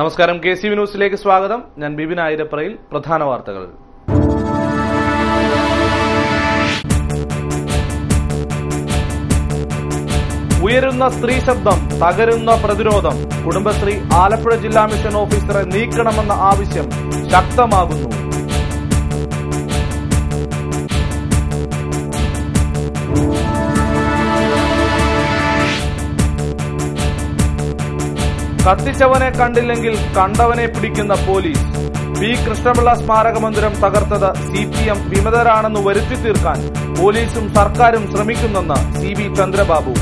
നമസ്കാരം, KCV ന്യൂസിലേക്ക് സ്വാഗതം. ഞാൻ ബിബിൻ ആയിരപ്രയിൽ. പ്രധാന വാർത്തകൾ. ഉയരുന്ന സ്ത്രീ ശബ്ദം, തകരുന്ന പ്രതിരോധം. കുടുംബശ്രീ ആലപ്പുഴ ജില്ലാ മിഷൻ ഓഫീസറെ നീക്കണമെന്ന ആവശ്യം ശക്തമാകുന്നു. കത്തിച്ചവനെ കണ്ടില്ലെങ്കിൽ കണ്ടവനെ പിടിക്കുന്ന പോലീസ്. പി കൃഷ്ണപിള്ള സ്മാരക മന്ദിരം തകർത്തത് CPM വിമതരാണെന്ന് വരുത്തി തീർക്കാൻ പോലീസും സർക്കാരും ശ്രമിക്കുന്നെന്ന് CB ചന്ദ്രബാബു.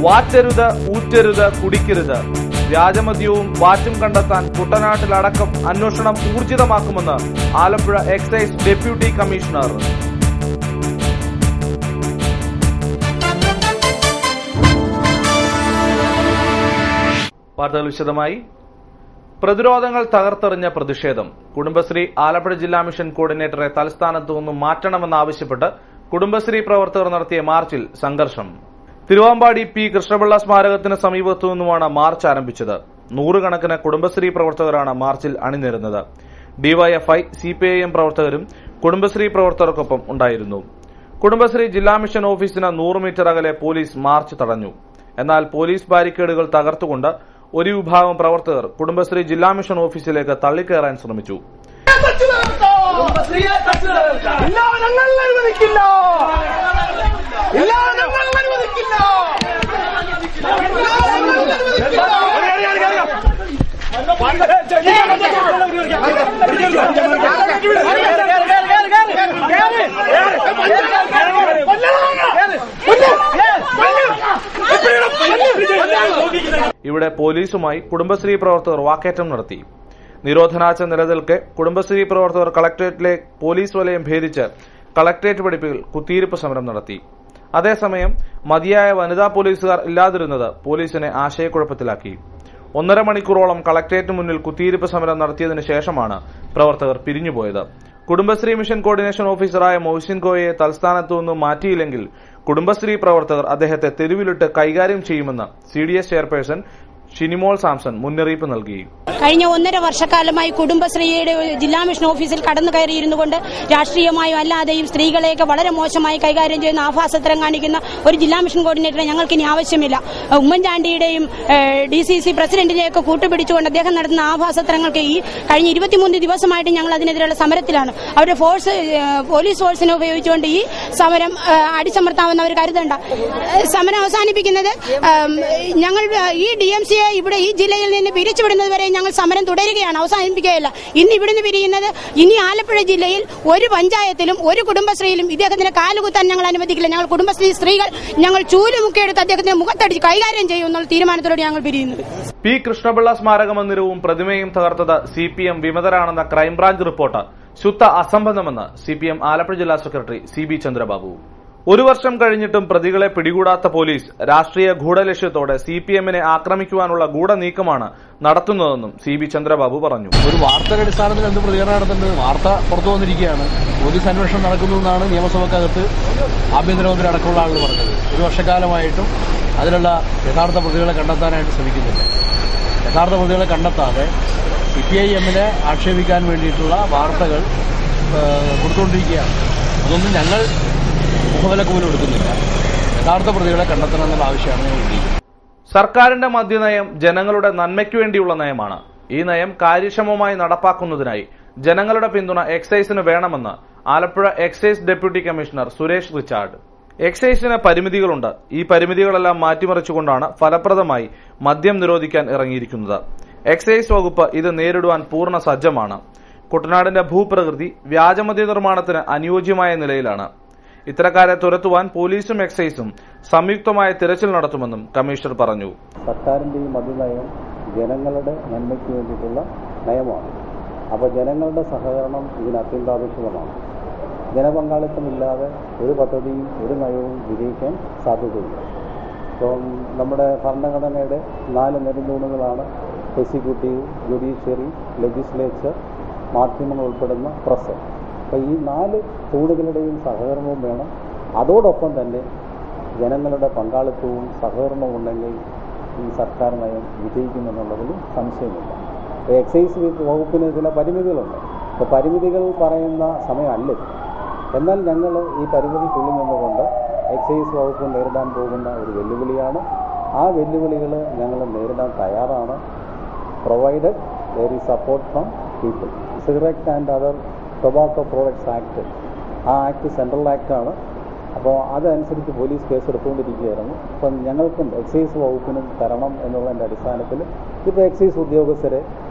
വാറ്റരുത്, ഊറ്റരുത്, കുടിക്കരുത്. വ്യാജമദ്യവും വാറ്റും കണ്ടെത്താൻ കുട്ടനാട്ടിലടക്കം അന്വേഷണം ഊർജിതമാക്കുമെന്ന് ആലപ്പുഴ എക്സൈസ് ഡെപ്യൂട്ടി കമ്മീഷണർ. വാർത്തകൾ വിശദമായി. പ്രതിരോധങ്ങൾ തകർത്തെറിഞ്ഞ പ്രതിഷേധം. കുടുംബശ്രീ ആലപ്പുഴ ജില്ലാ മിഷൻ കോർഡിനേറ്ററെ തലസ്ഥാനത്തു നിന്നും മാറ്റണമെന്നാവശ്യപ്പെട്ട് കുടുംബശ്രീ പ്രവർത്തകർ നടത്തിയ മാർച്ചിൽ സംഘർഷം. തിരുവാമ്പാടി പി കൃഷ്ണപിള്ള സ്മാരകത്തിന് സമീപത്തു നിന്നുമാണ് മാർച്ച് ആരംഭിച്ചത്. നൂറുകണക്കിന് കുടുംബശ്രീ പ്രവർത്തകരാണ് മാർച്ചിൽ അണിനിരുന്നത്. DYFI, CPIM പ്രവർത്തകരും കുടുംബശ്രീ പ്രവർത്തകർക്കൊപ്പം ഉണ്ടായിരുന്നു. കുടുംബശ്രീ ജില്ലാ മിഷൻ ഓഫീസിന് 100 മീറ്റർ അകലെ പോലീസ് മാർച്ച് തടഞ്ഞു. എന്നാൽ പോലീസ് ബാരിക്കേഡുകൾ തകർത്തുകൊണ്ട് ഒരു വിഭാഗം പ്രവർത്തകർ കുടുംബശ്രീ ജില്ലാ മിഷൻ ഓഫീസിലേക്ക് തള്ളിക്കയറാൻ ശ്രമിച്ചു. ഇവിടെ പോലീസുമായി കുടുംബശ്രീ പ്രവർത്തകർ വാക്കേറ്റം നടത്തി. നിരോധനാജ്ഞ നിലനിൽക്കെ കുടുംബശ്രീ പ്രവർത്തകർ കളക്ടറേറ്റിലെ പോലീസ് വലയം ഭേദിച്ച് കളക്ടറേറ്റ് പടിപ്പിൽ കുത്തിയിരിപ്പ് സമരം നടത്തി. അതേസമയം മതിയായ വനിതാ പോലീസുകാർ ഇല്ലാതിരുന്നത് പോലീസിനെ ആശയക്കുഴപ്പത്തിലാക്കി. 1.5 മണിക്കൂറോളം കളക്ടറേറ്റിന് മുന്നിൽ കുത്തിയിരിപ്പ് സമരം നടത്തിയതിനു ശേഷമാണ് പ്രവർത്തകർ പിരിഞ്ഞുപോയത്. കുടുംബശ്രീ മിഷൻ കോർഡിനേഷൻ ഓഫീസറായ മൊഹ്സിൻ കോയയെ തലസ്ഥാനത്തു നിന്നും മാറ്റിയില്ലെങ്കിൽ കുടുംബശ്രീ പ്രവർത്തകർ അദ്ദേഹത്തെ തെരുവിലിട്ട് കൈകാര്യം ചെയ്യുമെന്ന് CDS ചെയർപേഴ്സൺ ഷിനിമോൾ സാംസൺ മുന്നറിയിപ്പ് നൽകി. കഴിഞ്ഞ 1.5 വർഷക്കാലമായി കുടുംബശ്രീയുടെ ജില്ലാ മിഷൻ ഓഫീസിൽ കടന്നു കയറിയിരുന്നു കൊണ്ട് രാഷ്ട്രീയമായും അല്ലാതെയും സ്ത്രീകളെയൊക്കെ വളരെ മോശമായി കൈകാര്യം ചെയ്യുന്ന ആഭാസത്തരം കാണിക്കുന്ന ഒരു ജില്ലാ മിഷൻ കോർഡിനേറ്ററെ ഞങ്ങൾക്ക് ഇനി ആവശ്യമില്ല. ഉമ്മൻചാണ്ടിയുടെയും DCC പ്രസിഡന്റിനെയൊക്കെ കൂട്ടുപിടിച്ചുകൊണ്ട് അദ്ദേഹം നടത്തുന്ന ആഭാസത്തരങ്ങൾക്ക് ഈ കഴിഞ്ഞ 23 ദിവസമായിട്ട് ഞങ്ങൾ അതിനെതിരെയുള്ള സമരത്തിലാണ്. അവരുടെ പോലീസ് ഫോഴ്സിനെ ഉപയോഗിച്ചുകൊണ്ട് ഈ സമരം അടിച്ചമർത്താമെന്ന് അവർ കരുതണ്ട. സമരം അവസാനിപ്പിക്കുന്നത് ഞങ്ങൾ ഈ DMCയെ ഇവിടെ ഈ ജില്ലയിൽ നിന്ന് പിരിച്ചുവിടുന്നത് വരെ ഞങ്ങൾ സമരം തുടരുകയാണ്, അവസാനിപ്പിക്കുകയല്ല. ഇന്ന് ഇവിടുന്ന് പിരിയുന്നത് ഇനി ആലപ്പുഴ ജില്ലയിൽ ഒരു പഞ്ചായത്തിലും ഒരു കുടുംബശ്രീയിലും ഇദ്ദേഹത്തിന് കാലുകുത്താൻ ഞങ്ങൾ അനുവദിക്കില്ല. ഞങ്ങൾ കുടുംബശ്രീ സ്ത്രീകൾ ഞങ്ങൾ ചൂലുമുക്കിയെടുത്ത് അദ്ദേഹത്തിന്റെ മുഖത്തടിച്ച് കൈകാര്യം ചെയ്യും എന്നുള്ള തീരുമാനത്തോടെ ഞങ്ങൾ പിരിയുന്നത്. പി കൃഷ്ണപിള്ള സ്മാരക മന്ദിരവും പ്രതിമയും തകർത്തത് CPM വിമതരാണെന്ന ക്രൈംബ്രാഞ്ച് റിപ്പോർട്ട് ശുദ്ധ അസംബന്ധമെന്ന് CPM ആലപ്പുഴ ജില്ലാ സെക്രട്ടറി CB ചന്ദ്രബാബു. 1 വർഷം കഴിഞ്ഞിട്ടും പ്രതികളെ പിടികൂടാത്ത പോലീസ് രാഷ്ട്രീയ ഗൂഢലക്ഷ്യത്തോടെ CPMനെ ആക്രമിക്കുവാനുള്ള ഗൂഢനീക്കമാണ് നടത്തുന്നതെന്നും CB ചന്ദ്രബാബു പറഞ്ഞു. ഒരു വാർത്തയുടെ അടിസ്ഥാനത്തിൽ എന്ത് പ്രതികരണം നടത്തുന്നത്? വാർത്ത പുറത്തു വന്നിരിക്കുകയാണ്. പോലീസ് അന്വേഷണം നടക്കുന്നു എന്നാണ് നിയമസഭക്കകത്ത് ആഭ്യന്തരമന്ത്രി അടക്കമുള്ള ആളുകൾ പറഞ്ഞത്. 1 വർഷക്കാലമായിട്ടും അതിലുള്ള യഥാർത്ഥ പ്രതികളെ കണ്ടെത്താനായിട്ട് ശ്രമിക്കുന്നില്ല. യഥാർത്ഥ പ്രതികളെ കണ്ടെത്താതെ CPIMനെ ആക്ഷേപിക്കാൻ വേണ്ടിയിട്ടുള്ള വാർത്തകൾ കൊടുത്തുകൊണ്ടിരിക്കുകയാണ്. അതൊന്നും ഞങ്ങൾ മുഖവിലക്ക് പോലും എടുക്കുന്നില്ല. യഥാർത്ഥ പ്രതികളെ കണ്ടെത്തണമെന്നുള്ള ആവശ്യമാണ് ഞങ്ങൾ ഉന്നയിക്കുന്നത്. സർക്കാരിന്റെ മദ്യനയം ജനങ്ങളുടെ നന്മയ്ക്കു വേണ്ടിയുള്ള നയമാണ്. ഈ നയം കാര്യക്ഷമമായി നടപ്പാക്കുന്നതിനായി ജനങ്ങളുടെ പിന്തുണ എക്സൈസിന് വേണമെന്ന് Alappuzha excise deputy commissioner Suresh Richard. എക്സൈസിന് പരിമിതികളുണ്ട്. ഈ പരിമിതികളെല്ലാം മാറ്റിമറിച്ചുകൊണ്ടാണ് ഫലപ്രദമായി മദ്യം നിരോധിക്കാൻ ഇറങ്ങിയിരിക്കുന്നത്. എക്സൈസ് വകുപ്പ് ഇത് നേരിടുവാൻ പൂർണ്ണ സജ്ജമാണ്. കുട്ടനാടിന്റെ ഭൂപ്രകൃതി വ്യാജമദ്യ നിർമ്മാണത്തിന് അനുയോജ്യമായ നിലയിലാണ്. ഇത്തരക്കാരെ തുരത്തുവാൻ പോലീസും എക്സൈസും സംയുക്തമായ തിരച്ചിൽ നടത്തുമെന്നും കമ്മീഷണർ പറഞ്ഞു. സർക്കാരിന്റെ ഈ മദ്യനയം ജനങ്ങളുടെ നന്മയ്ക്ക് വേണ്ടിയിട്ടുള്ള നയമാണ്. അപ്പോൾ ജനങ്ങളുടെ സഹകരണം ഇതിന് അത്യന്താപേക്ഷിതമാണ്. ജനപങ്കാളിത്തമില്ലാതെ ഒരു പദ്ധതിയും ഒരു നയവും വിജയിക്കാൻ സാധ്യതയില്ല. ഇപ്പം നമ്മുടെ ഭരണഘടനയുടെ 4 നെടുന്തൂണുകളാണ് എക്സിക്യൂട്ടീവ്, ജുഡീഷ്യറി, ലെജിസ്ലേച്ചർ, മാധ്യമങ്ങൾ ഉൾപ്പെടുന്ന പ്രസ്. അപ്പോൾ ഈ 4 തൂണുകളുടെയും സഹകരണവും വേണം. അതോടൊപ്പം തന്നെ ജനങ്ങളുടെ പങ്കാളിത്തവും സഹകരണവും ഉണ്ടെങ്കിൽ ഈ സർക്കാർ നയം വിജയിക്കുമെന്നുള്ളതിൽ സംശയമില്ല. എക്സൈസ് വകുപ്പിന് ചില പരിമിതികളുണ്ട്. അപ്പോൾ പരിമിതികൾ പറയുന്ന സമയമല്ല. എന്നാൽ ഞങ്ങൾ ഈ പരിമിതിക്കുള്ളിൽ നിന്നുകൊണ്ട് എക്സൈസ് വകുപ്പ് നേരിടാൻ പോകുന്ന ഒരു വെല്ലുവിളിയാണ്. ആ വെല്ലുവിളികൾ ഞങ്ങൾ നേരിടാൻ തയ്യാറാണ്. Provided there is support from people. Cigarette and other tobacco products act, ആ ആക്ട് സെൻട്രൽ ആക്ടാണ്. അപ്പോൾ അതനുസരിച്ച് പോലീസ് കേസ് എടുത്തുകൊണ്ടിരിക്കുകയായിരുന്നു. അപ്പം ഞങ്ങൾക്കും എക്സൈസ് വകുപ്പിനും തരണം എന്നുള്ളതിൻ്റെ അടിസ്ഥാനത്തിൽ ഇപ്പോൾ എക്സൈസ് ഉദ്യോഗസ്ഥരെ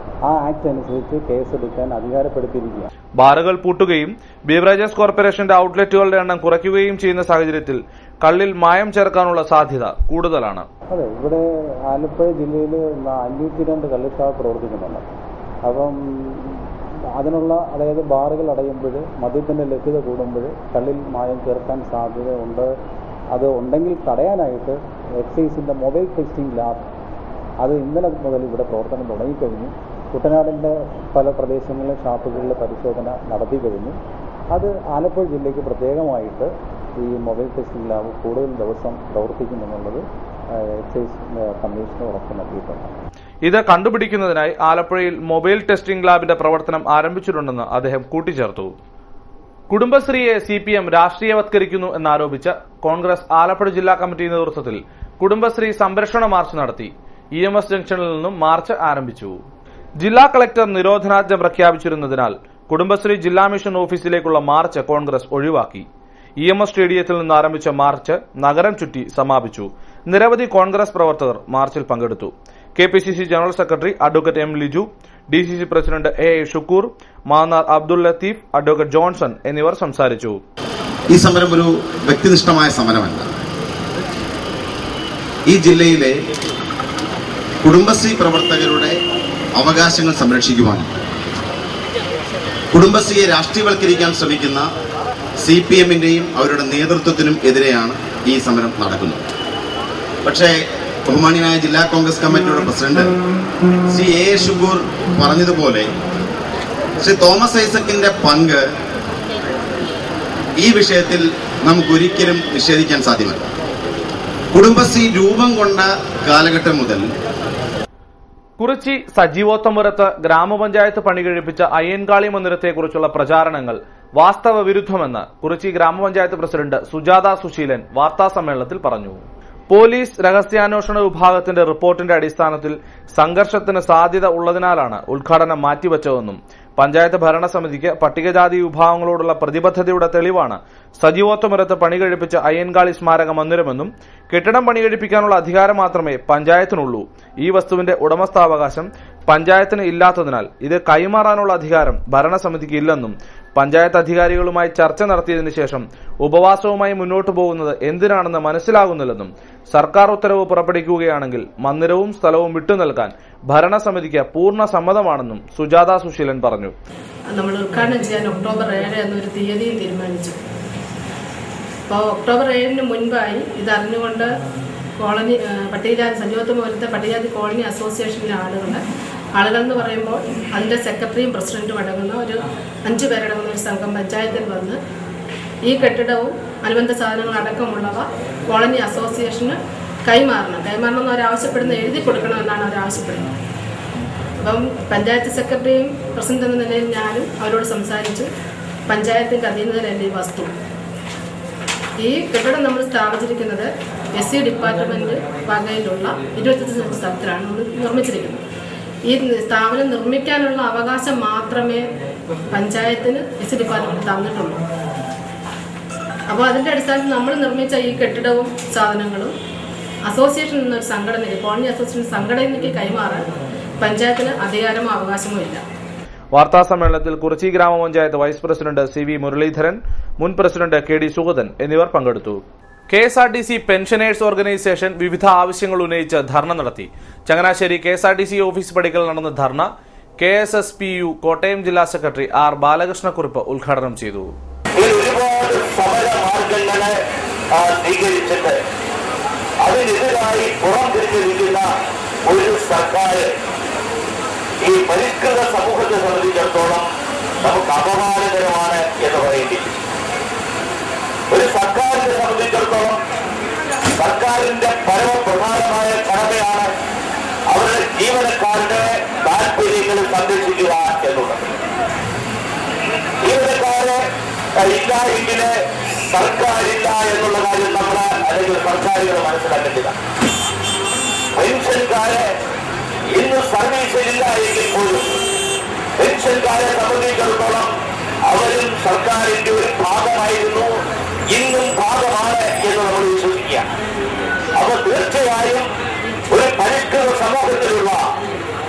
ആ ആക്ട് അനുസരിച്ച് കേസെടുക്കാൻ അധികാരപ്പെടുത്തിയിരിക്കുകയാണ്. ബാറുകൾ പൂട്ടുകയും ബീവറേജസ് കോർപ്പറേഷന്റെ ഔട്ട്ലെറ്റുകളുടെ എണ്ണം കുറയ്ക്കുകയും ചെയ്യുന്ന സാഹചര്യത്തിൽ കള്ളിൽ മായം ചേർക്കാനുള്ള സാധ്യത കൂടുതലാണ്. അതെ, ഇവിടെ ആലപ്പുഴ ജില്ലയിൽ 502 കള്ളുഷാപ്പ് പ്രവർത്തിക്കുന്നുണ്ട്. അപ്പം അതിനുള്ള, അതായത് ബാറുകൾ അടയുമ്പോൾ മദ്യത്തിൻ്റെ ലഭ്യത കൂടുമ്പോൾ കള്ളിൽ മായം ചേർക്കാൻ സാധ്യതയുണ്ട്. അത് ഉണ്ടെങ്കിൽ തടയാനായിട്ട് എക്സൈസിൻ്റെ മൊബൈൽ ടെസ്റ്റിംഗ് ലാബ് അത് ഇന്നലെ മുതൽ ഇവിടെ പ്രവർത്തനം തുടങ്ങിക്കഴിഞ്ഞു. കുട്ടനാടിൻ്റെ പല പ്രദേശങ്ങളിലെ ഷാപ്പുകളിൽ പരിശോധന നടത്തി കഴിഞ്ഞു. അത് ആലപ്പുഴ ജില്ലയ്ക്ക് പ്രത്യേകമായിട്ട് ഈ മൊബൈൽ ടെസ്റ്റിംഗ് ലാബ് കൂടുതൽ ദിവസം പ്രവർത്തിക്കുമെന്നുള്ളത് എക്സൈസ് കമ്മീഷണർ ഉറപ്പ് നൽകിയിട്ടുണ്ട്. ഇത് കണ്ടുപിടിക്കുന്നതിനായി ആലപ്പുഴയിൽ മൊബൈൽ ടെസ്റ്റിംഗ് ലാബിന്റെ പ്രവർത്തനം ആരംഭിച്ചിട്ടുണ്ടെന്ന് അദ്ദേഹം കൂട്ടിച്ചേർത്തു. കുടുംബശ്രീയെ CPM രാഷ്ട്രീയവത്കരിക്കുന്നു എന്നാരോപിച്ച് കോൺഗ്രസ് ആലപ്പുഴ ജില്ലാ കമ്മിറ്റി നേതൃത്വത്തിൽ കുടുംബശ്രീ സംരക്ഷണ മാർച്ച് നടത്തി. EMS ജംഗ്ഷനിൽ നിന്നും മാർച്ച് ആരംഭിച്ചു. ജില്ലാ കളക്ടർ നിരോധനാജ്ഞ പ്രഖ്യാപിച്ചിരുന്നതിനാൽ കുടുംബശ്രീ ജില്ലാ മിഷൻ ഓഫീസിലേക്കുള്ള മാർച്ച് കോൺഗ്രസ് ഒഴിവാക്കി. EMS സ്റ്റേഡിയത്തിൽ നിന്ന് ആരംഭിച്ച മാർച്ച് നഗരം ചുറ്റി സമാപിച്ചു. നിരവധി കോൺഗ്രസ് പ്രവർത്തകർ മാർച്ചിൽ പങ്കെടുത്തു. KPCC general secretary advocate M. Liju, DCC president AA Shukkoor, Mannar Abdul Latheef, advocate Johnson എന്നിവർ സംസാരിച്ചു. ഈ സമരം ഒരു വ്യക്തിനിഷ്ഠമായ സമരമല്ല. ഈ ജില്ലയിലെ കുടുംബശ്രീ പ്രവർത്തകരുടെ അവകാശങ്ങൾ സംരക്ഷിക്കുവാനും കുടുംബശ്രീയെ രാഷ്ട്രീയവൽക്കരിക്കാൻ ശ്രമിക്കുന്ന CPMന്റെയും അവരുടെ നേതൃത്വത്തിനും എതിരെയാണ് ഈ സമരം നടക്കുന്നത്. പക്ഷേ ബഹുമാന്യനായ ജില്ലാ കോൺഗ്രസ് കമ്മിറ്റിയുടെ പ്രസിഡന്റ് ശ്രീ AA ഷുക്കൂർ പറഞ്ഞതുപോലെ ശ്രീ തോമസ് ഐസക്കിന്റെ പങ്ക് ഈ വിഷയത്തിൽ നമുക്കൊരിക്കലും നിഷേധിക്കാൻ സാധ്യമല്ല. കുടുംബശ്രീ രൂപം കൊണ്ട കാലഘട്ടം മുതൽ കുറിച്ചി സജീവോത്തമപുരത്ത് ഗ്രാമപഞ്ചായത്ത് പണികഴിപ്പിച്ച അയ്യൻകാളി മന്ദിരത്തെക്കുറിച്ചുള്ള പ്രചാരണങ്ങൾ വാസ്തവ വിരുദ്ധമെന്ന് കുറിച്ചി ഗ്രാമപഞ്ചായത്ത് പ്രസിഡന്റ് സുജാത സുശീലൻ വാർത്താസമ്മേളനത്തിൽ പറഞ്ഞു. പോലീസ് രഹസ്യാന്വേഷണ വിഭാഗത്തിന്റെ റിപ്പോർട്ടിന്റെ അടിസ്ഥാനത്തിൽ സംഘർഷത്തിന് സാധ്യത ഉള്ളതിനാലാണ് ഉദ്ഘാടനം മാറ്റിവച്ചതെന്നും പഞ്ചായത്ത് ഭരണസമിതിക്ക് പട്ടികജാതി വിഭാഗങ്ങളോടുള്ള പ്രതിബദ്ധതയുടെ തെളിവാണ് സജീവോത്തമപുരത്ത് പണികഴിപ്പിച്ച അയ്യൻകാളി സ്മാരക മന്ദിരമെന്നും കെട്ടിടം പണികഴിപ്പിക്കാനുള്ള അധികാരം മാത്രമേ പഞ്ചായത്തിനുള്ളൂ, ഈ വസ്തുവിന്റെ ഉടമസ്ഥാവകാശം പഞ്ചായത്തിന് ഇല്ലാത്തതിനാൽ ഇത് കൈമാറാനുള്ള അധികാരം ഭരണസമിതിക്ക് ഇല്ലെന്നും പഞ്ചായത്ത് അധികാരികളുമായി ചർച്ച നടത്തിയതിനു ശേഷം ഉപവാസവുമായി മുന്നോട്ടു പോകുന്നത് എന്തിനാണെന്ന് മനസ്സിലാകുന്നില്ലെന്നും സർക്കാർ ഉത്തരവ് പുറപ്പെടുവിക്കുകയാണെങ്കിൽ മന്ദിരവും സ്ഥലവും വിട്ടുനൽകാൻ ഭരണസമിതിക്ക് പൂർണ്ണ സമ്മതമാണെന്നും സുജാത സുശീലൻ പറഞ്ഞു. നമ്മൾ ഉദ്ഘാടനം ചെയ്യാൻ ഒക്ടോബർ 7 എന്നൊരു തീയതി തീരുമാനിച്ചു. അപ്പോൾ ഒക്ടോബർ 7 മുൻപായി ഇതറിഞ്ഞുകൊണ്ട് കോളനി പട്ടികജാതി സജീവോത്തമപുരത്തെ പട്ടികജാതി കോളനി അസോസിയേഷനിലെ ആളുകൾ എന്ന് പറയുമ്പോൾ അതിൻ്റെ സെക്രട്ടറിയും പ്രസിഡന്റും അടങ്ങുന്ന ഒരു 5 പേരടങ്ങുന്ന ഒരു സംഘം പഞ്ചായത്തിൽ വന്ന് ഈ കെട്ടിടവും അനുബന്ധ സാധനങ്ങൾ അടക്കമുള്ളവ കോളനി അസോസിയേഷന് കൈമാറണം എന്ന് അവരാവശ്യപ്പെടുന്ന എഴുതി കൊടുക്കണമെന്നാണ് അവരാവശ്യപ്പെടുന്നത്. അപ്പം പഞ്ചായത്ത് സെക്രട്ടറിയും പ്രസിഡന്റ് എന്ന നിലയിൽ ഞാനും അവരോട് സംസാരിച്ചു. പഞ്ചായത്തിൻ്റെ അധീനതയിലല്ല ഈ വസ്തു. ഈ കെട്ടിടം നമ്മൾ സ്ഥാപിച്ചിരിക്കുന്നത് SC ഡിപ്പാർട്ട്മെന്റ് വകയിലുള്ള 25 സെന്റ് സ്ഥലത്തിലാണ് നമ്മൾ നിർമ്മിച്ചിരിക്കുന്നത്. ഈ സ്ഥാപനം നിർമ്മിക്കാനുള്ള അവകാശം മാത്രമേ പഞ്ചായത്തിന് SC ഡിപ്പാർട്ട്മെന്റ് തന്നിട്ടുള്ളൂ. അപ്പോൾ അതിൻ്റെ അടിസ്ഥാനത്തിൽ നമ്മൾ നിർമ്മിച്ച ഈ കെട്ടിടവും സാധനങ്ങളും അസോസിയേഷൻ എന്നൊരു സംഘടനയ്ക്ക്, കോളനി അസോസിയേഷൻ സംഘടനയ്ക്ക് കൈമാറാൻ പഞ്ചായത്തിന് അധികാരമോ അവകാശമോ ഇല്ല. വാർത്താസമ്മേളനത്തിൽ കുറിച്ചി ഗ്രാമപഞ്ചായത്ത് വൈസ് പ്രസിഡന്റ് CV മുരളീധരൻ, മുൻ പ്രസിഡന്റ് KD സുഗതൻ എന്നിവർ പങ്കെടുത്തു. KSRTC പെൻഷനേഴ്സ് ഓർഗനൈസേഷൻ വിവിധ ആവശ്യങ്ങൾ ഉന്നയിച്ച് ധർണ നടത്തി. ചങ്ങനാശ്ശേരി KSRTC ഓഫീസ് പടിക്കൽ നടന്ന ധർണ KSSPU കോട്ടയം ജില്ലാ സെക്രട്ടറി R ബാലകൃഷ്ണക്കുറുപ്പ് ഉദ്ഘാടനം ചെയ്തു. ഒരുപാട് സമരമാർഗങ്ങളെ സ്വീകരിച്ചിട്ട് അതിനെതിരായി പുറംതിരിഞ്ഞു നിൽക്കുന്ന ഒരു സർക്കാർ ഈ പരിഷ്കൃത സമൂഹത്തെ സംബന്ധിച്ചിടത്തോളം നമുക്ക് അപമാനകരമാണ് എന്ന് പറയേണ്ടി. ഒരു സർക്കാരിനെ സംബന്ധിച്ചിടത്തോളം സർക്കാരിന്റെ പരമപ്രധാനമായ കടമയാണ് അവരുടെ ജീവനക്കാരുടെ താല്പര്യങ്ങൾ സംരക്ഷിക്കുക എന്നുള്ളത്. ജീവനക്കാരെ ഇല്ല എങ്കില് സർക്കാരില്ല എന്നുള്ള കാര്യം നമ്മൾ അല്ലെങ്കിൽ സർക്കാരുകൾ മനസ്സിലാക്കേണ്ടതാണ്. പെൻഷൻകാരെ ഇന്ന് സർവീസിലില്ല എങ്കിൽ പോലും പെൻഷൻകാരെ സംബന്ധിച്ചിടത്തോളം അവരും സർക്കാരിന്റെ ഒരു ഭാഗമായിരുന്നു, ഇന്നും ഭാഗമാണ് എന്ന് നമ്മൾ വിശ്വസിക്കുക. അപ്പോൾ തീർച്ചയായും ഒരു പരിഷ്കൃത സമൂഹത്തിലുള്ള,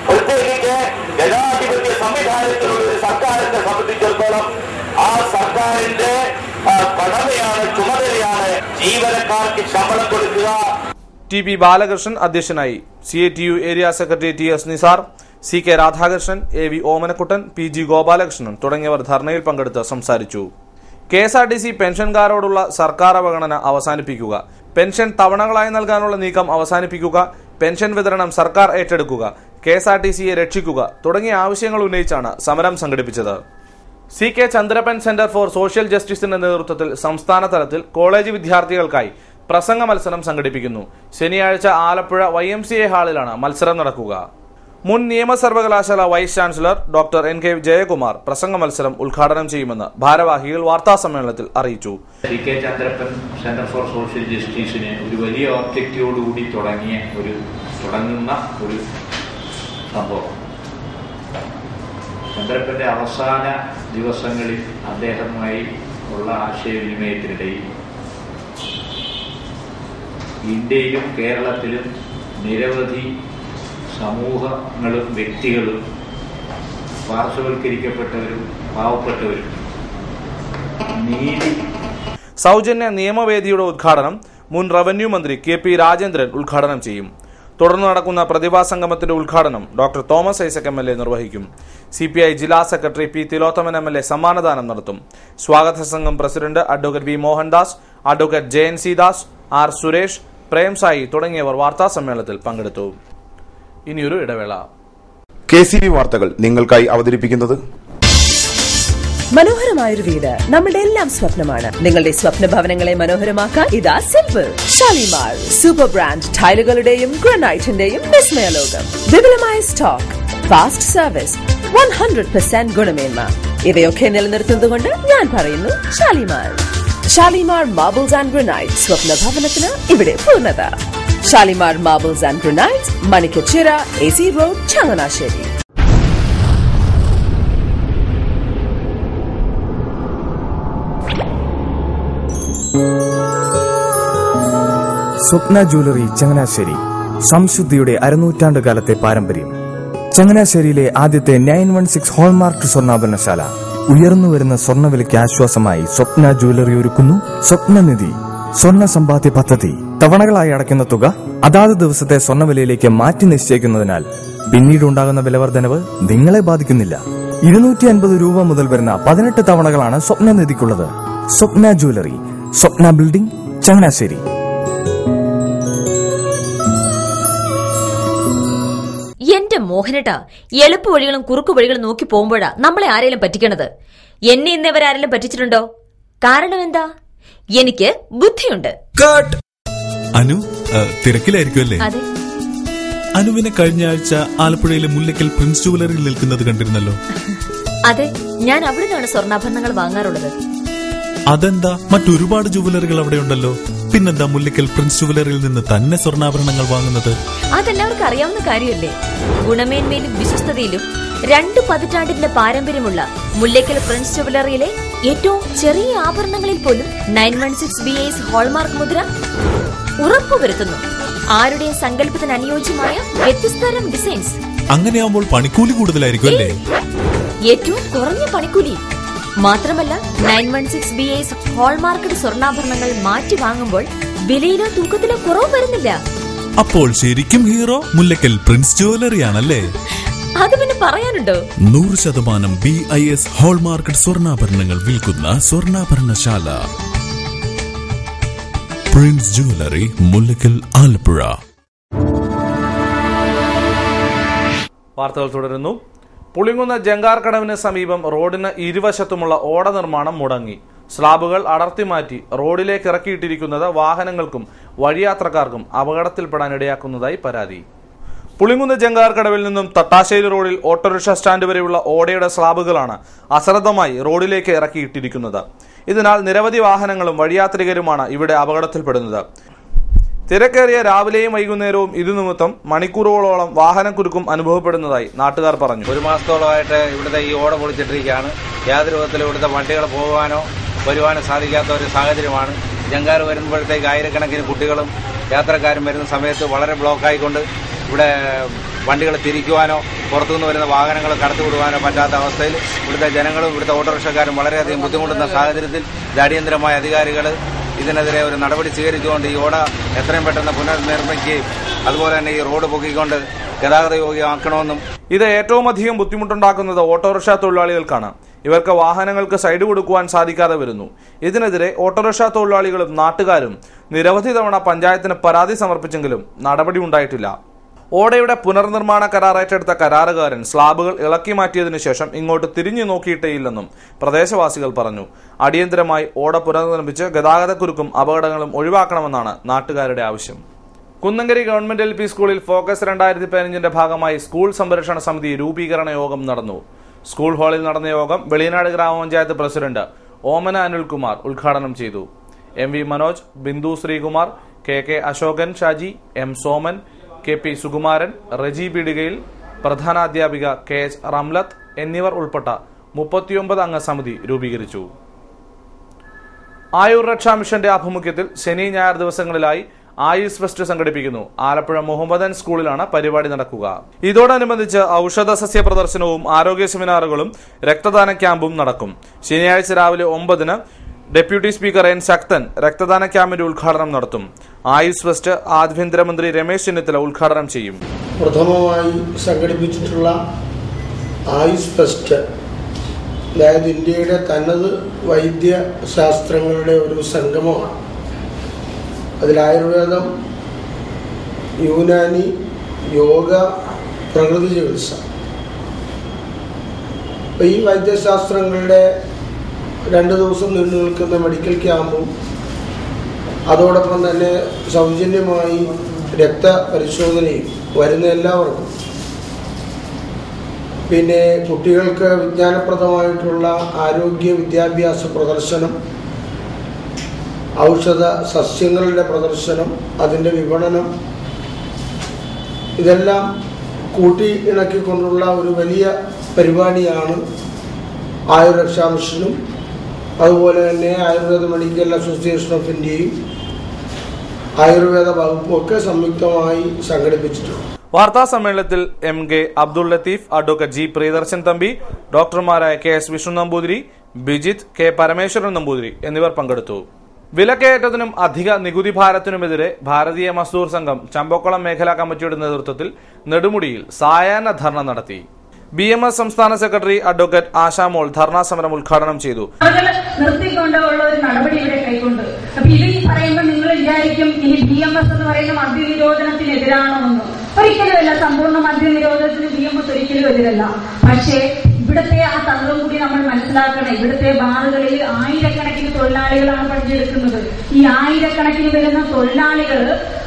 പ്രത്യേകിച്ച് ജനാധിപത്യ സംവിധാനത്തിലുള്ള ഒരു സർക്കാരിനെ സംബന്ധിച്ചിടത്തോളം ആ സർക്കാരിന്റെ കടമയാണ്, ചുമതലയാണ് ജീവനക്കാർക്ക് ശമ്പളം കൊടുക്കുക. ടി.പി. ബാലകൃഷ്ണൻ അധ്യക്ഷനായി. CATU area secretary T.S. Nisar, C.K. Radhakrishnan, A.V. Omanakuttan, P.G. Gopalakrishnan തുടങ്ങിയവർ ധർണയിൽ പങ്കെടുത്ത് സംസാരിച്ചു. KSRTC പെൻഷൻകാരോടുള്ള സർക്കാർ അവഗണന അവസാനിപ്പിക്കുക, പെൻഷൻ തവണകളായി നൽകാനുള്ള നീക്കം അവസാനിപ്പിക്കുക, പെൻഷൻ വിതരണം സർക്കാർ ഏറ്റെടുക്കുക, KSRTCയെ രക്ഷിക്കുക തുടങ്ങിയ ആവശ്യങ്ങൾ ഉന്നയിച്ചാണ് സമരം സംഘടിപ്പിച്ചത്. C.K. Chandrappan centre for social ജസ്റ്റിസിന്റെ നേതൃത്വത്തിൽ സംസ്ഥാന തലത്തിൽ കോളേജ് വിദ്യാർത്ഥികൾക്കായി പ്രസംഗ മത്സരം സംഘടിപ്പിക്കുന്നു. ശനിയാഴ്ച ആലപ്പുഴ YMCA ഹാളിലാണ് മത്സരം നടക്കുക. മുൻ നിയമ സർവകലാശാല vice chancellor doctor N.K. Jayakumar പ്രസംഗ മത്സരം ഉദ്ഘാടനം ചെയ്യുമെന്ന് ഭാരവാഹികൾ വാർത്താസമ്മേളനത്തിൽ അറിയിച്ചു. C.K. Chandrappan centre for social ജസ്റ്റിസിന് ഒരു വലിയ ഓബ്ജക്റ്റീവോടുകൂടി തുടങ്ങുന്ന ഒരു സംഭവം. ചന്ദ്രപ്പന്റെ അവസാന ദിവസങ്ങളിൽ അദ്ദേഹവുമായി ഉള്ള ആശയവിനിമയത്തിനിടയിൽ ഇന്ത്യയിലും കേരളത്തിലും നിരവധി സമൂഹങ്ങളും വ്യക്തികളും പാർശ്വവൽക്കരിക്കപ്പെട്ടവരും പാവപ്പെട്ടവരും നീതി സൗജന്യ നിയമവേദിയുടെ ഉദ്ഘാടനം മുൻ റവന്യൂ മന്ത്രി K.P. രാജേന്ദ്രൻ ഉദ്ഘാടനം ചെയ്യും. തുടർന്ന് നടക്കുന്ന പ്രതിഭാ സംഗമത്തിന്റെ ഉദ്ഘാടനം ഡോക്ടർ തോമസ് ഐസക് MLA നിർവഹിക്കും. CPI ജില്ലാ സെക്രട്ടറി P. തിലോത്തമൻ MLA സമ്മാനദാനം നടത്തും. സ്വാഗത സംഘം president advocate V. Mohandas, advocate JNC Das, R. Suresh, Prem Sai തുടങ്ങിയവർ വാർത്താ സമ്മേളനത്തിൽ പങ്കെടുത്തു. ഇനിയൊരു ഇടവേള. KCV വാർത്തകൾ നിങ്ങൾക്കായി അവതരിപ്പിക്കുന്നത് മനോഹരമായൊരു വീട് നമ്മുടെ എല്ലാം സ്വപ്നമാണ്. നിങ്ങളുടെ സ്വപ്ന ഭവനങ്ങളെ മനോഹരമാക്കാൻ ഇതാ സിമ്പിൾ. ഷാലിമാർ സൂപ്പർ ബ്രാൻഡ് ടൈലുകളുടെയും ഗ്രാനൈറ്റിന്റെയും വിസ്മയ ലോകം. വിപുലമായ സ്റ്റോക്ക്, ഫാസ്റ്റ് സർവീസ്, 100% ഗുണമേന്മ ഇവയൊക്കെ നിലനിർത്തുന്നതുകൊണ്ട് ഞാൻ പറയുന്നു Shalimar. Shalimar marbles and granite, സ്വപ്ന ഭവനത്തിന് ഇവിടെ പൂർണ്ണത. Shalimar marbles and granite, Manikkachira, AC road, Changanassery. Swapna jewellery Changanassery, സംശുദ്ധിയുടെ അരനൂറ്റാണ്ട് കാലത്തെ പാരമ്പര്യം. ചങ്ങനാശ്ശേരിയിലെ ആദ്യത്തെ 916 ഹോൾമാർക്ക് സ്വർണ്ണാഭരണശാല. ഉയർന്നുവരുന്ന സ്വർണ്ണവിലയ്ക്ക് ആശ്വാസമായി സ്വപ്ന ജ്വല്ലറി ഒരുക്കുന്നു സ്വപ്നനിധി സ്വർണ്ണ സമ്പാദ്യ പദ്ധതി. തവണകളായി അടയ്ക്കുന്ന തുക അതാത് ദിവസത്തെ സ്വർണ്ണവിലയിലേക്ക് മാറ്റി നിശ്ചയിക്കുന്നതിനാൽ പിന്നീടുണ്ടാകുന്ന വിലവർദ്ധനവ് നിങ്ങളെ ബാധിക്കുന്നില്ല. 250 രൂപ മുതൽ വരുന്ന 18 തവണകളാണ് സ്വപ്നനിധിക്കുള്ളത്. സ്വപ്ന ജ്വല്ലറി, സ്വപ്ന ബിൽഡിംഗ്, ചങ്ങനാശ്ശേരി. എന്റെ മോഹനേട്ടാ, എളുപ്പ വഴികളും കുറുക്കു വഴികളും നോക്കി പോകുമ്പോഴാ നമ്മളെ ആരെങ്കിലും പറ്റിക്കണത്. എന്നെ ഇന്നേവരാരെങ്കിലും പറ്റിച്ചിട്ടുണ്ടോ? കാരണം എന്താ? എനിക്ക് ബുദ്ധിയുണ്ട്. അനു തിരക്കിലായിരിക്കുമല്ലേ? അതെ. അനുവിനെ കഴിഞ്ഞ ആഴ്ച ആലപ്പുഴയിലെ മുല്ലക്കൽ പ്രിൻസ് ജുവലറിയിൽ നിൽക്കുന്നത് കണ്ടിരുന്നല്ലോ. അതെ, ഞാൻ അവിടെ നിന്നാണ് സ്വർണ്ണാഭരണങ്ങൾ വാങ്ങാറുള്ളത്. അതെന്താ, മറ്റൊരുപാട് ജുവലറികൾ അവിടെ ഉണ്ടല്ലോ, പിന്നെന്താ മുല്ലക്കൽ പ്രിൻസ് ജുവലറിയിൽ നിന്ന് തന്നെ സ്വർണ്ണാഭരണങ്ങൾ വാങ്ങുന്നത്? അതെല്ലാവർക്കും അറിയാവുന്ന കാര്യമല്ലേ. ഗുണമേന്മയിലും വിശ്വസ്തതയിലും 2 പതിറ്റാണ്ടിന്റെ പാരമ്പര്യമുള്ള മുല്ലക്കൽ പ്രിൻസ് ജുവലറിയിലെ ഏറ്റവും ചെറിയ ആഭരണങ്ങളിൽ പോലും 916 BAS ഹോൾമാർക്ക് മുദ്ര ഉറപ്പുവരുത്തുന്നു. ആരുടെയും സങ്കല്പത്തിന് അനുയോജ്യമായ വ്യത്യസ്തതരം ഡിസൈൻസ്. അങ്ങനെയാവുമ്പോൾ പണിക്കൂലി കൂടുതലായിരിക്കും അല്ലേ? ഏറ്റവും കുറഞ്ഞ പണിക്കൂലി മാത്രമല്ല, 916 BAS ഹോൾമാർക്കഡ് സ്വർണ്ണാഭരണങ്ങൾ മാറ്റി വാങ്ങുമ്പോൾ വിലയിലോ തൂക്കത്തിലോ കുറവ് വരുന്നില്ല. അപ്പോൾ ശരിക്കും ഹീറോ മുല്ലക്കൽ പ്രിൻസ് ജുവലറിയാണല്ലേ? അത് പിന്നെ പറയാനുണ്ടോ? 100% BIS ഹോൾമാർക്കഡ് സ്വർണ്ണാഭരണങ്ങൾ വിൽക്കുന്ന സ്വർണ്ണാഭരണശാല പ്രിൻസ് ജുവലറി, മുല്ലക്കൽ, ആലപ്പുഴ. വാർത്തകൾ തുടരുന്നു. പുളിങ്ങുന്ന ജങ്കാർക്കടവിന് സമീപം റോഡിന് ഇരുവശത്തുമുള്ള ഓട നിർമ്മാണം മുടങ്ങി. സ്ലാബുകൾ അടർത്തി മാറ്റി റോഡിലേക്ക് ഇറക്കിയിട്ടിരിക്കുന്നത് വാഹനങ്ങൾക്കും വഴിയാത്രക്കാർക്കും അപകടത്തിൽപ്പെടാനിടയാക്കുന്നതായി പരാതി. പുളിങ്ങുന്ന ജങ്കാർക്കടവിൽ നിന്നും തട്ടാശ്ശേരി റോഡിൽ ഓട്ടോറിക്ഷ സ്റ്റാൻഡ് വരെയുള്ള ഓടയുടെ സ്ലാബുകളാണ് അശ്രദ്ധമായി റോഡിലേക്ക് ഇറക്കിയിട്ടിരിക്കുന്നത്. ഇതിനാൽ നിരവധി വാഹനങ്ങളും വഴിയാത്രികരുമാണ് ഇവിടെ അപകടത്തിൽപ്പെടുന്നത്. തിരക്കേറിയ രാവിലെയും വൈകുന്നേരവും ഇതുനിമിത്തം മണിക്കൂറുകളോളം വാഹനക്കുരുക്കും അനുഭവപ്പെടുന്നതായി നാട്ടുകാർ പറഞ്ഞു. ഒരു മാസത്തോളമായിട്ട് ഇവിടുത്തെ ഈ ഓട പൊളിച്ചിട്ടിരിക്കുകയാണ്. യാതൊരു വിധത്തിലും ഇവിടുത്തെ വണ്ടികൾ പോകുവാനോ വരുവാനോ സാധിക്കാത്ത ഒരു സാഹചര്യമാണ്. ജങ്കാർ വരുമ്പോഴത്തേക്ക് ആയിരക്കണക്കിന് കുട്ടികളും യാത്രക്കാരും വരുന്ന സമയത്ത് വളരെ ബ്ലോക്കായിക്കൊണ്ട് ഇവിടെ വണ്ടികൾ തിരിക്കുവാനോ പുറത്തുനിന്ന് വരുന്ന വാഹനങ്ങൾ കടത്തിവിടുവാനോ പറ്റാത്ത അവസ്ഥയിൽ ഇവിടുത്തെ ജനങ്ങളും ഇവിടുത്തെ ഓട്ടോറിക്ഷക്കാരും വളരെയധികം ബുദ്ധിമുട്ടുന്ന സാഹചര്യത്തിൽ അടിയന്തരമായ അധികാരികൾ ഇതിനെതിരെ ഒരു നടപടി സ്വീകരിച്ചുകൊണ്ട് ഈ ഓട എത്രയും പെട്ടെന്ന് പുനർനിർമ്മിക്കുകയും അതുപോലെ തന്നെ ഈ റോഡ് പൊക്കിക്കൊണ്ട് ഗതാഗത യോഗ്യമാക്കണമെന്നും. ഇത് ഏറ്റവും അധികം ബുദ്ധിമുട്ടുണ്ടാക്കുന്നത് ഓട്ടോറിക്ഷ തൊഴിലാളികൾക്കാണ്. ഇവർക്ക് വാഹനങ്ങൾക്ക് സൈഡ് കൊടുക്കുവാൻ സാധിക്കാതെ വരുന്നു. ഇതിനെതിരെ ഓട്ടോറിക്ഷ തൊഴിലാളികളും നാട്ടുകാരും നിരവധി തവണ പഞ്ചായത്തിന് പരാതി സമർപ്പിച്ചെങ്കിലും നടപടി ഉണ്ടായിട്ടില്ല. ഓടയുടെ പുനർനിർമ്മാണ കരാർ ഏറ്റെടുത്ത കരാറുകാരൻ സ്ലാബുകൾ ഇളക്കി മാറ്റിയതിനു ശേഷം ഇങ്ങോട്ട് തിരിഞ്ഞു നോക്കിയിട്ടേയില്ലെന്നും പ്രദേശവാസികൾ പറഞ്ഞു. അടിയന്തരമായി ഓട പുനർനിർമ്മിച്ച് ഗതാഗതക്കുരുക്കും അപകടങ്ങളും ഒഴിവാക്കണമെന്നാണ് നാട്ടുകാരുടെ ആവശ്യം. കുന്നങ്കരി ഗവൺമെന്റ് LP സ്കൂളിൽ ഫോക്കസ് 2015ന്റെ ഭാഗമായി സ്കൂൾ സംരക്ഷണ സമിതി രൂപീകരണ യോഗം നടന്നു. സ്കൂൾ ഹാളിൽ നടന്ന യോഗം വെളിയനാട് ഗ്രാമപഞ്ചായത്ത് പ്രസിഡന്റ് ഓമന അനിൽകുമാർ ഉദ്ഘാടനം ചെയ്തു. MV Manoj, Bindu Sreekumar, KK Ashokan Shaji, M Soman, KP Sukumaran, Reji പീടികയിൽ, പ്രധാനാധ്യാപിക KH റംലത്ത് എന്നിവർ ഉൾപ്പെട്ട 39 അംഗ സമിതി രൂപീകരിച്ചു. ആയുർ രക്ഷാ മിഷന്റെ ആഭിമുഖ്യത്തിൽ ശനി ഞായർ ദിവസങ്ങളിലായി ആയുസ് ഫെസ്റ്റ് സംഘടിപ്പിക്കുന്നു. ആലപ്പുഴ മുഹമ്മദൻ സ്കൂളിലാണ് പരിപാടി നടക്കുക. ഇതോടനുബന്ധിച്ച് ഔഷധ സസ്യ പ്രദർശനവും ആരോഗ്യ സെമിനാറുകളും രക്തദാന ക്യാമ്പും നടക്കും. ശനിയാഴ്ച രാവിലെ 9-ന് ഡെപ്യൂട്ടി സ്പീക്കർ N ശക്തൻ രക്തദാന ക്യാമ്പിന്റെ ഉദ്ഘാടനം നടത്തും. ആയുസ് ഫെസ്റ്റ് ആഭ്യന്തരമന്ത്രി രമേശ് ചെന്നിത്തല ഉദ്ഘാടനം ചെയ്യും. പ്രഥമമായി സംഘടിപ്പിച്ചിട്ടുള്ള ആയുസ് ഫെസ്റ്റ്, അതായത് ഇന്ത്യയുടെ തനത് വൈദ്യശാസ്ത്രങ്ങളുടെ ഒരു സംഗമമാണ്. അതിൽ ആയുർവേദം, യൂനാനി, യോഗ, പ്രകൃതി ചികിത്സ, ഈ വൈദ്യശാസ്ത്രങ്ങളുടെ 2 ദിവസം നീണ്ടു നിൽക്കുന്ന മെഡിക്കൽ ക്യാമ്പും അതോടൊപ്പം തന്നെ സൗജന്യമായി രക്തപരിശോധനയും വരുന്ന എല്ലാവർക്കും, പിന്നെ കുട്ടികൾക്ക് വിജ്ഞാനപ്രദമായിട്ടുള്ള ആരോഗ്യ വിദ്യാഭ്യാസ പ്രദർശനം, ഔഷധ സസ്യങ്ങളുടെ പ്രദർശനം, അതിൻ്റെ വിപണനം, ഇതെല്ലാം കൂട്ടി ഇണക്കിക്കൊണ്ടുള്ള ഒരു വലിയ പരിപാടിയാണ് ആയുർ രക്ഷാ മിഷനും അതുപോലെ തന്നെ ആയുർവേദ മെഡിക്കൽ അസോസിയേഷൻ ഓഫ് ഇന്ത്യയും ആയുർവേദ വകുപ്പും ഒക്കെ സംയുക്തമായി സംഘടിപ്പിച്ചിട്ടുണ്ട്. വാർത്താ സമ്മേളനത്തിൽ MK Abdul Latheef, advocate G Priyadarshan Thampi, ഡോക്ടർമാരായ KS വിഷ്ണു നമ്പൂതിരി, ബിജിത്ത്, K പരമേശ്വരൻ നമ്പൂതിരി എന്നിവർ പങ്കെടുത്തു. വിലക്കയറ്റത്തിനും അധിക നികുതി ഭാരത്തിനുമെതിരെ ഭാരതീയ മസ്ദൂർ സംഘം ചമ്പക്കുളം മേഖലാ കമ്മിറ്റിയുടെ നേതൃത്വത്തിൽ നെടുമുടിയിൽ സായാഹ്ന ധർണ നടത്തി. BMS സംസ്ഥാന സെക്രട്ടറി അഡ്വക്കേറ്റ് ആശാമോൾ ധർണാ സമരം ഉദ്ഘാടനം ചെയ്തു. നിർത്തിക്കൊണ്ടുള്ള ഒരു നടപടി ഇവിടെ കൈക്കൊണ്ട്, അപ്പൊ ഇത് ഈ പറയുമ്പോൾ നിങ്ങൾ വിചാരിക്കും ഇനി BMS എന്ന് പറയുന്ന മദ്യനിരോധനത്തിനെതിരാണോ എന്ന്. ഒരിക്കലുമല്ല, സമ്പൂർണ്ണ മദ്യനിരോധനത്തിന് BMS ഒരിക്കലും എതിരല്ല. പക്ഷേ ഇവിടുത്തെ ആ തന്ത്രം കൂടി നമ്മൾ മനസ്സിലാക്കണം. ഇവിടുത്തെ ബാറുകളിൽ ആയിരക്കണക്കിന് തൊഴിലാളികളാണ് പണിയെടുക്കുന്നത്. ഈ ആയിരക്കണക്കിന് വരുന്ന തൊഴിലാളികൾ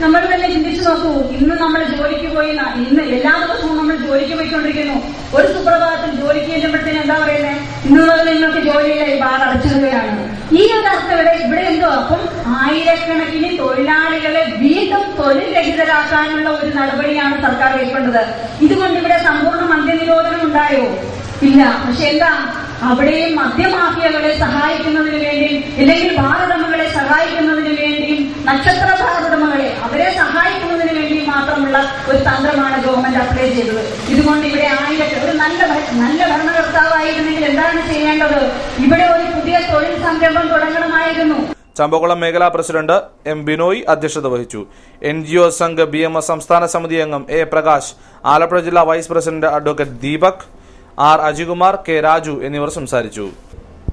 നമ്മൾ തന്നെ ചിന്തിച്ചു നോക്കൂ. ഇന്ന് നമ്മൾ ജോലിക്ക് പോയി, ഇന്ന് എല്ലാ ദിവസവും നമ്മൾ ജോലിക്ക് പോയിക്കൊണ്ടിരിക്കുന്നു. ഒരു സുപ്രഭാതത്തിൽ ജോലിക്ക് ചെല്ലുമ്പോഴത്തേന് എന്താ പറയുന്നത്, ഇന്നുള്ളത് ഇന്നൊക്കെ ജോലിയില്ല, ഈ ബാർ അടച്ചിടുകയാണ്. ഈ ഒരു അർത്ഥം ഇവിടെ എന്തോ. അപ്പം ആയിരക്കണക്കിന് തൊഴിലാളികളെ വീണ്ടും തൊഴിൽ രഹിതരാക്കാനുള്ള ഒരു നടപടിയാണ് സർക്കാർ കൈക്കൊണ്ടത്. ഇതുകൊണ്ട് ഇവിടെ സമ്പൂർണ്ണ മദ്യനിരോധനം ഉണ്ടായോ? ഇല്ല. പക്ഷെ എന്താ, അവിടെയും മദ്യമാഫിയകളെ സഹായിക്കുന്നതിന് വേണ്ടി, അല്ലെങ്കിൽ ബാറുടമകളെ സഹായിക്കുന്നതിന് വേണ്ടിയും, നക്ഷത്ര ബാറുടമകളെ അവരെ സഹായിക്കുന്നതിന് വേണ്ടി മാത്രമുള്ള ഒരു തന്ത്രമാണ് ഗവൺമെന്റ് അപ്ലൈ ചെയ്തത്. ഇതുകൊണ്ട് ഇവിടെ ഒരു നല്ല ഭരണകർത്താവായിരുന്നെങ്കിൽ എന്താണ് ചെയ്യേണ്ടത്? ഇവിടെ ഒരു പുതിയ തൊഴിൽ സംരംഭം തുടങ്ങണമായിരുന്നു. ചമ്പക്കുളം മേഖലാ പ്രസിഡന്റ് M ബിനോയ് അധ്യക്ഷത വഹിച്ചു. NGO സംഘ് BMS സംസ്ഥാന സമിതി അംഗം A പ്രകാശ്, ആലപ്പുഴ ജില്ലാ vice president advocate Deepak, R Ajikumar, K Raju എന്നിവർ സംസാരിച്ചു.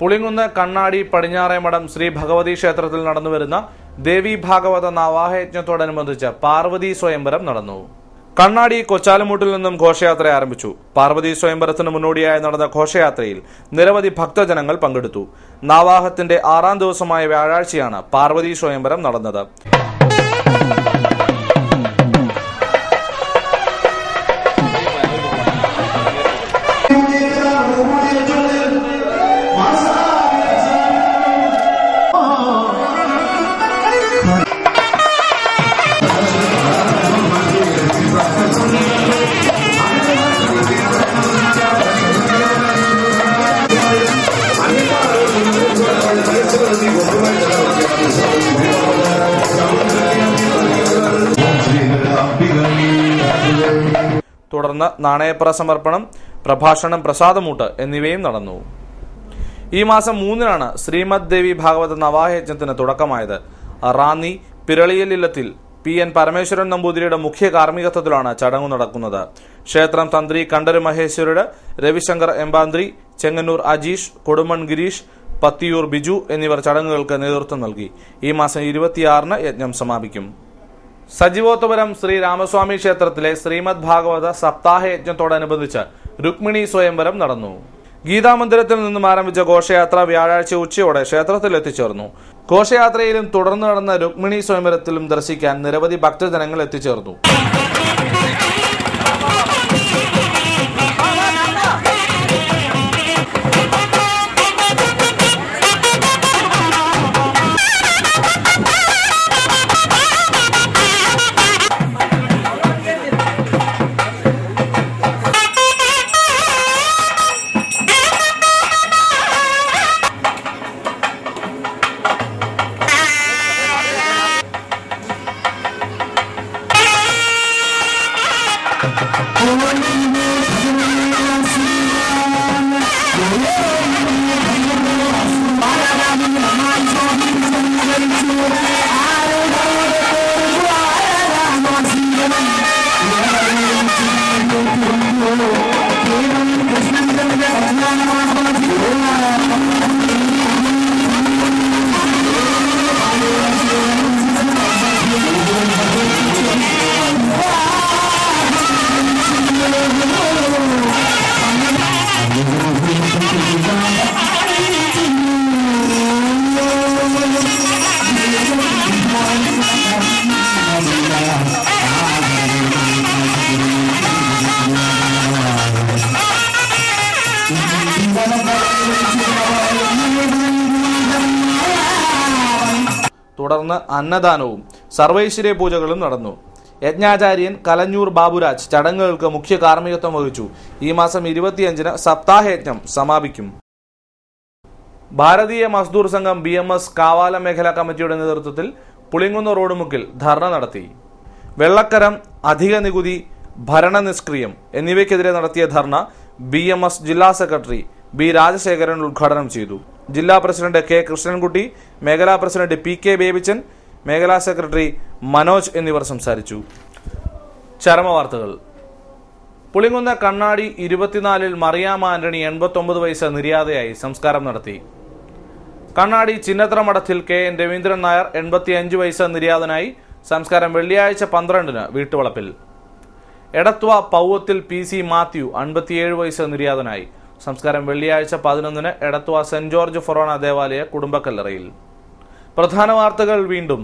പുളിങ്ങുന്ന് കണ്ണാടി പടിഞ്ഞാറേമഠം ശ്രീ ഭഗവതി ക്ഷേത്രത്തിൽ നടന്നുവരുന്ന ദേവി ഭാഗവത നവാഹയജ്ഞത്തോടനുബന്ധിച്ച് പാർവതി സ്വയംവരം നടന്നു. കണ്ണാടി കൊച്ചാലുമൂട്ടിൽ നിന്നും ഘോഷയാത്ര ആരംഭിച്ചു. പാർവതി സ്വയംവരത്തിന് മുന്നോടിയായി നടന്ന ഘോഷയാത്രയിൽ നിരവധി ഭക്തജനങ്ങൾ പങ്കെടുത്തു. നവാഹത്തിന്റെ 6ാം ദിവസമായ വ്യാഴാഴ്ചയാണ് പാർവതി സ്വയംവരം നടന്നത്. തുടർന്ന് നാണയപ്പറ സമർപ്പണം, പ്രഭാഷണം, പ്രസാദമൂട്ട് എന്നിവയും നടന്നു. ഈ മാസം 3-നാണ് ശ്രീമദ് ദേവി ഭാഗവത നവാഹയജ്ഞത്തിന് തുടക്കമായത്. റാന്നി പിരളിയൽ ഇല്ലത്തിൽ PN പരമേശ്വരൻ നമ്പൂതിരിയുടെ മുഖ്യ കാർമ്മികത്വത്തിലാണ് ചടങ്ങ് നടക്കുന്നത്. ക്ഷേത്രം തന്ത്രി കണ്ഠര് മഹേശ്വരര്, രവിശങ്കർ എമ്പാന്ത്രി, ചെങ്ങന്നൂർ അജീഷ്, കൊടുമൺ ഗിരീഷ്, പത്തിയൂർ ബിജു എന്നിവർ ചടങ്ങുകൾക്ക് നേതൃത്വം നൽകി. ഈ മാസം 26-ന് യജ്ഞം സമാപിക്കും. സജീവോത്തപുരം ശ്രീ രാമസ്വാമി ക്ഷേത്രത്തിലെ ശ്രീമദ് ഭാഗവത സപ്താഹ യജ്ഞത്തോടനുബന്ധിച്ച് രുക്മിണി സ്വയംവരം നടന്നു. ഗീതാമന്ദിരത്തിൽ നിന്നും ആരംഭിച്ച ഘോഷയാത്ര വ്യാഴാഴ്ച ഉച്ചയോടെ ക്ഷേത്രത്തിൽ എത്തിച്ചേർന്നു. ഘോഷയാത്രയിലും തുടർന്ന് നടന്ന രുക്മിണി സ്വയംവരത്തിലും ദർശിക്കാൻ നിരവധി ഭക്തജനങ്ങൾ എത്തിച്ചേർന്നു. തുടർന്ന് അന്നദാനവും സർവൈശ്വര്യ പൂജകളും നടന്നു. യജ്ഞാചാര്യൻ കലഞ്ഞൂർ ബാബുരാജ് ചടങ്ങുകൾക്ക് മുഖ്യ കാർമ്മികത്വം വഹിച്ചു. ഈ മാസം 25-ന് സപ്താഹയജ്ഞം സമാപിക്കും. ഭാരതീയ മസ്ദൂർ സംഘം BMS കാവാല മേഖലാ കമ്മിറ്റിയുടെ നേതൃത്വത്തിൽ പുളിങ്കുന്ന് റോഡ് മുക്കിൽ ധർണ നടത്തി. വെള്ളക്കരം, അധിക നികുതി, ഭരണ നിഷ്ക്രിയം എന്നിവയ്ക്കെതിരെ നടത്തിയ ധർണ BMS ജില്ലാ സെക്രട്ടറി B രാജശേഖരൻ ഉദ്ഘാടനം ചെയ്തു. ജില്ലാ പ്രസിഡന്റ് K കൃഷ്ണൻകുട്ടി, മേഖലാ പ്രസിഡന്റ് PK ബേബിച്ചൻ, മേഖലാ സെക്രട്ടറി മനോജ് എന്നിവർ സംസാരിച്ചു. ചരമവാർത്തകൾ. പുളിങ്കുന്ന് കണ്ണാടി 24-ൽ മറിയാമ്മ ആന്റണി 89 വയസ്സ് നിര്യാതയായി സംസ്കാരം നടത്തി. കണ്ണാടി ചിന്നത്ര മഠത്തിൽ KN രവീന്ദ്രൻ നായർ 85 വയസ്സ് നിര്യാതനായി. സംസ്കാരം വെള്ളിയാഴ്ച 12-ന് വീട്ടുവളപ്പിൽ. എടത്വ പൗവത്തിൽ PC മാത്യു 57 വയസ്സ് നിര്യാതനായി. സംസ്കാരം വെള്ളിയാഴ്ച 11-ന് എടത്വ സെന്റ് ജോർജ് ഫൊറോണ ദേവാലയ കുടുംബക്കല്ലറയിൽ. പ്രധാന വാർത്തകൾ വീണ്ടും.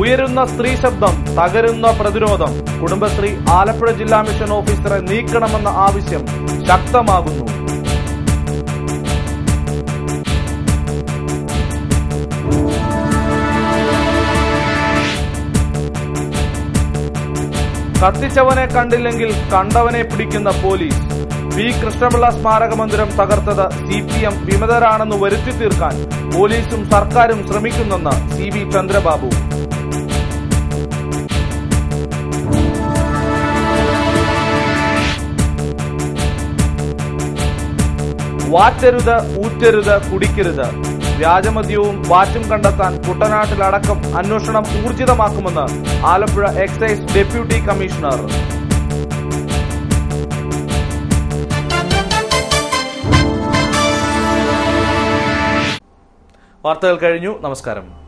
ഉയരുന്ന സ്ത്രീ ശബ്ദം, തകരുന്ന പ്രതിരോധം. കുടുംബശ്രീ ആലപ്പുഴ ജില്ലാ മിഷൻ ഓഫീസറെ നീക്കണമെന്ന ആവശ്യം ശക്തമാകുന്നു. കത്തിച്ചവനെ കണ്ടില്ലെങ്കിൽ കണ്ടവനെ പിടിക്കുന്ന പോലീസ്. പി കൃഷ്ണപിള്ള സ്മാരക മന്ദിരം തകർത്തത് CPM വിമതരാണെന്ന് വരുത്തി തീർക്കാൻ പോലീസും സർക്കാരും ശ്രമിക്കുന്നെന്ന് CB ചന്ദ്രബാബു. വാറ്റരുത്, ഊറ്റരുത്, കുടിക്കരുത്. വ്യാജമദ്യവും വാറ്റും കണ്ടെത്താൻ കുട്ടനാട്ടിലടക്കം അന്വേഷണം ഊർജിതമാക്കുമെന്ന് ആലപ്പുഴ എക്സൈസ് ഡെപ്യൂട്ടി കമ്മീഷണർ. വാർത്തകൾ കഴിഞ്ഞു. നമസ്കാരം.